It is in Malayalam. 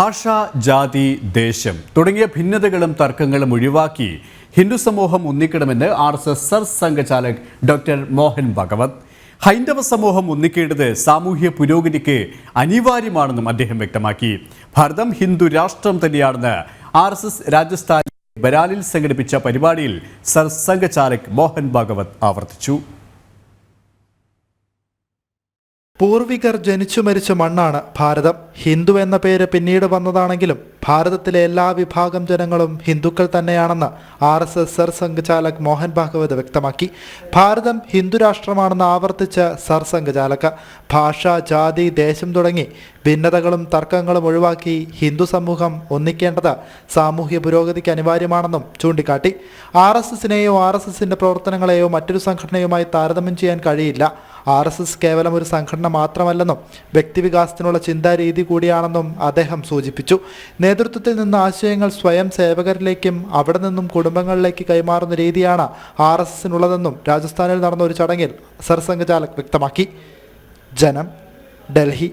ഭാഷ, ജാതി, ദേശം തുടങ്ങിയ ഭിന്നതകളും തർക്കങ്ങളും ഒഴിവാക്കി ഹിന്ദു സമൂഹം ഒന്നിക്കണമെന്ന് RSS സർസംഘചാലക് ഡോക്ടർ മോഹൻ ഭാഗവത്. ഹൈന്ദവ സമൂഹം ഒന്നിക്കേണ്ടത് സാമൂഹ്യ പുരോഗതിക്ക് അനിവാര്യമാണെന്നും അദ്ദേഹം വ്യക്തമാക്കി. ഭാരതം ഹിന്ദു രാഷ്ട്രം തന്നെയാണെന്ന് RSS രാജസ്ഥാനിലെ ബരാലിൽ സംഘടിപ്പിച്ച പരിപാടിയിൽ സർസംഘചാലക് മോഹൻ ഭാഗവത് ആവർത്തിച്ചു. പൂർവികർ ജനിച്ചു മരിച്ച മണ്ണാണ് ഭാരതം. ഹിന്ദു എന്ന പേര് പിന്നീട് വന്നതാണെങ്കിലും ഭാരതത്തിലെ എല്ലാ വിഭാഗം ജനങ്ങളും ഹിന്ദുക്കൾ തന്നെയാണെന്ന് RSS സർസംഘചാലക് മോഹൻ ഭാഗവത് വ്യക്തമാക്കി. ഭാരതം ഹിന്ദു രാഷ്ട്രമാണെന്ന് ആവർത്തിച്ച സർസംഘചാലക് ഭാഷ, ജാതി, ദേശം തുടങ്ങി ഭിന്നതകളും തർക്കങ്ങളും ഒഴിവാക്കി ഹിന്ദു സമൂഹം ഒന്നിക്കേണ്ടത് സാമൂഹ്യ പുരോഗതിക്ക് അനിവാര്യമാണെന്നും ചൂണ്ടിക്കാട്ടി. RSSനെയോ RSSന്റെ പ്രവർത്തനങ്ങളെയോ മറ്റൊരു സംഘടനയുമായി താരതമ്യം ചെയ്യാൻ കഴിയില്ല. RSS കേവലം ഒരു സംഘടന മാത്രമല്ലെന്നും വ്യക്തിവികാസത്തിനുള്ള ചിന്താരീതി കൂടിയാണെന്നും അദ്ദേഹം സൂചിപ്പിച്ചു. നേതൃത്വത്തിൽ നിന്ന് ആശയങ്ങൾ സ്വയം സേവകരിലേക്കും അവിടെ നിന്നും കുടുംബങ്ങളിലേക്ക് കൈമാറുന്ന രീതിയാണ് RSSനുള്ളതെന്നും രാജസ്ഥാനിൽ നടന്ന ഒരു ചടങ്ങിൽ സർസംഘചാലക് വ്യക്തമാക്കി. ജനം, ഡൽഹി.